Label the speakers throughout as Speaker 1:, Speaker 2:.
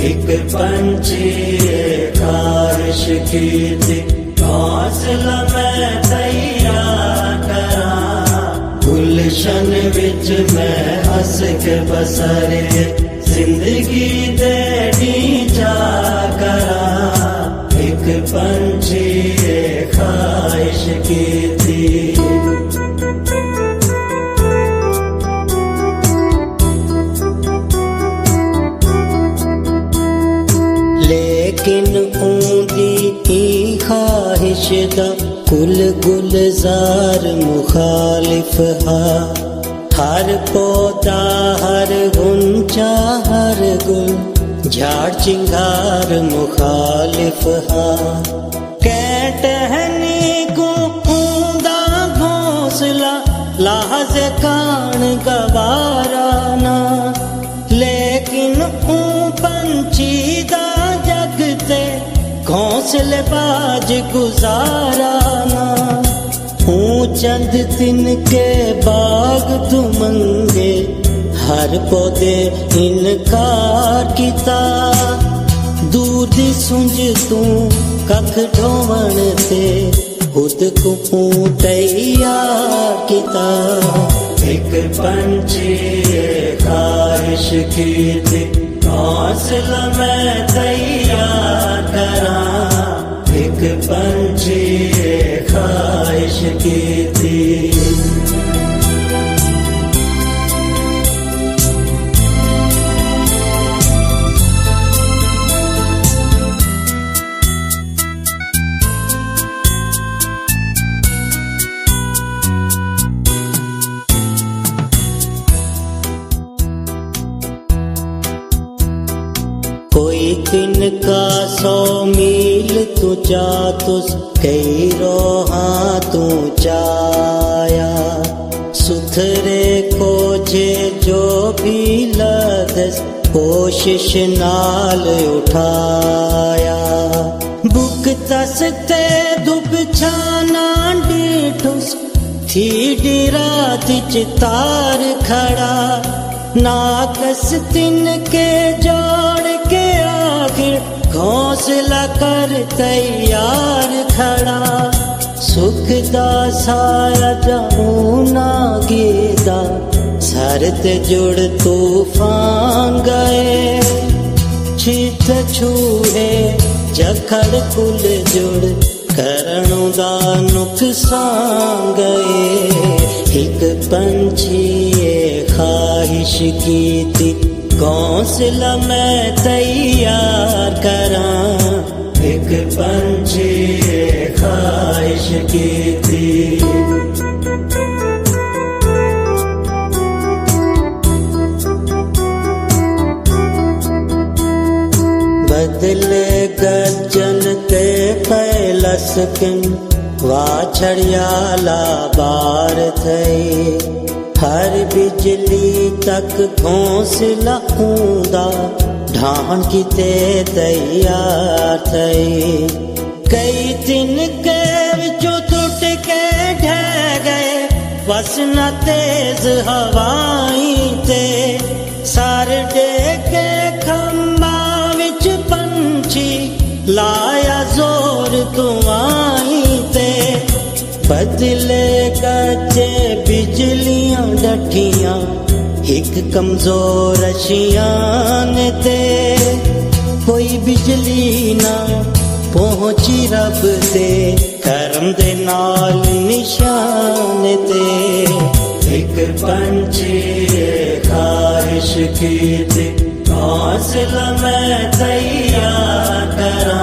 Speaker 1: एक पंछी ख्वाहिश की थी, हौसला मैं तैयार करा। गुलशन विच मैं हस के बसरे, जिंदगी देनी जा करा। एक पंछी ख्वाहिश की थी। लेकिन ऊंदी ख्वाहिश दा कुल गुलजार मुखालिफ हा। हर पौधा हर गुंचा हर गुल झाड़ चिंगार मुखालिफ हा। कै टहनी को ऊंदा घोंसला लाज कान गवारा ना। लेकिन ऊं पंछी दा जगते घोंसले बाज गुजारा ना। चंद दिन के बाग तू मंगे, हर पौधे इनकार किता। दूर दी सुंज तू कख ढोवण ते, खुद को तैयार किता। एक पंछी ख्वाहिश की थी, हौसला मैं तैयार करा। एक पंछी ख्वाहिश की थी। कोई तिनका 100 मील तू जा, तुस कई रोहा तू जाया। सुथरे को जो भी लदस कोशिश नाल उठाया। बुक तसते दुब छाना डीठुस थी डिरात चितार खड़ा। नाकस तिनके जोड़ के आखिर घोंसला कर तैयार खड़ा। सुख दा साया जाऊं ना गीदा, सर ते जुड़ तूफान गए। छित छूहे जखड़ कुल जुड़, करणों दा नुकसान गए। एक पंछी ख्वाहिश की थी, घोंसला मैं तैयार करा। एक पंछी ख्वाहिश की थी। बदले गजन ते पैलसकन, वाछड़ियाला बार थे। हर बिजली तक घोंसला ऊंदा, ढान किते तैयार थे। कई दिन के विचों टूट के ढह गए, बस न तेज हवाई ते। सार के खंबा विच पंछी, लाया जोर तू आई ते। बदले गजे बिजलियां डठियां, एक कमजोर अशियान ते। कोई बिजली ना पहुंची रब दे, करम दे नाल निशान ते। एक पंछी ख्वाहिश की थी, हौसला मैं तैयार करा।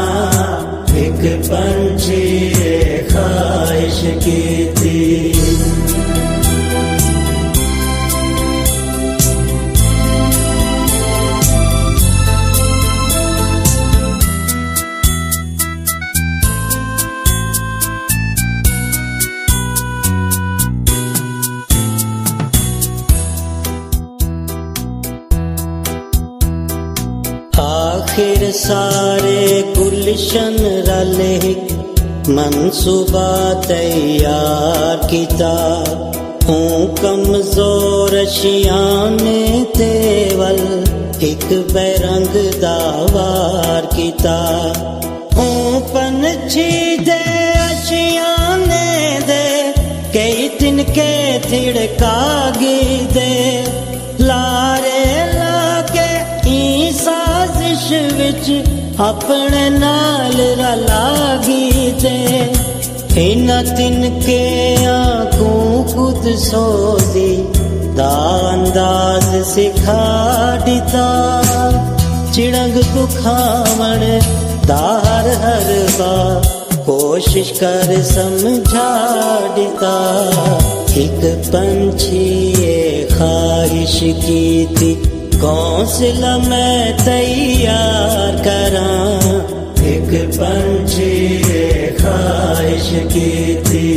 Speaker 1: एक पंछी ख्वाहिश की थी। आखिर सारे गुलशन रले, मनसूबा तैयार किता। कमजोर शियाने तेवल एक बैरंग दा वार कीता। ओ पंछी दे आशियाने दे कई तिनके थिड़कागी दे, लारे लाके ई साजिश विच अपने नाल रलागी दे। इना तिनके आंखों खुद सोदी दा अंदाज सिखा दिता। चिड़ंग को खावण दार हर बार कोशिश कर समझा दिता। एक पंछी ये ख्वाहिश की थी घोंसला मैं तैयार करा। एक पंछी ये ख्वाहिश की थी।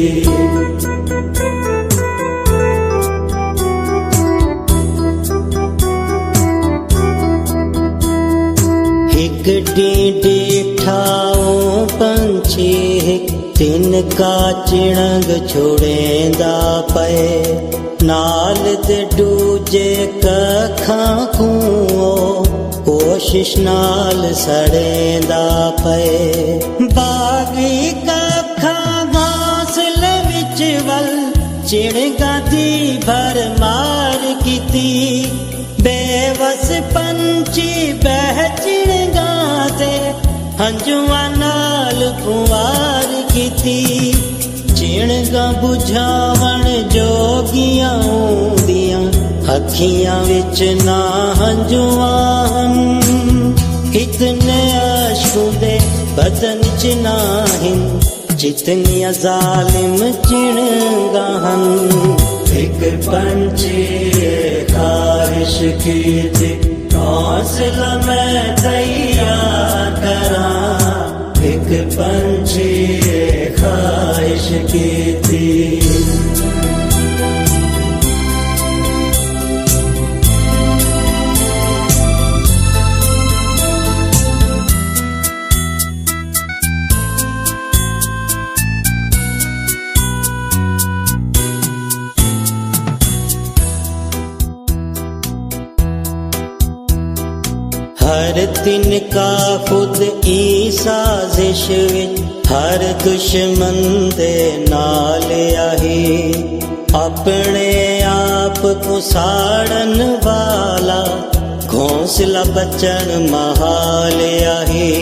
Speaker 1: एक डिठाओ पंछी तिनका चिड़ंग छुड़ेंदा पे, नाल ते दूजे कखां खूओ कोशिश नाल सड़ेंदा पे। बागी कखां घोंसले विच वल चिड़गा दी भरमार कीती। बेवस पंछी बह चिड़गा दे हंजुआ नाल पुआर कीती। चिड़गा बुझावण जोगियां दियां अखियां विच ना हंजुआन। इतने अश्कों दे बदन च नाहिन जितनियां जालिम चिड़गा हन। एक पंछी ख्वाहिश की थी घोंसला मैं तैयार करा। एक पंछी ख्वाहिश की थी। हर तिनका खुद ई साजिश विच हर दुश्मन दे नाल आही। अपने आप को साड़न वाला घोंसला बचन महाल आही।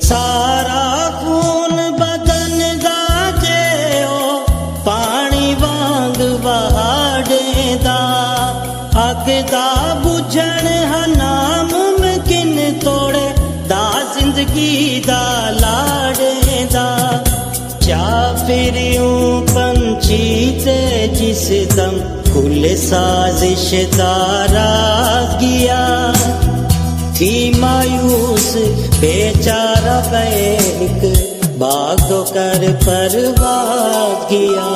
Speaker 1: सारा खून बदन दा जेओ पानी वांग वहाड़ेदा। अग दा बुझण हनाम तोड़े दा जिंदगी दा लाड़े दा। जा फिर यूं पंछी ते जिस दम कुल साजिश दा राज गया। थी मायूस बेचारा बैक बागो कर परवाह किया।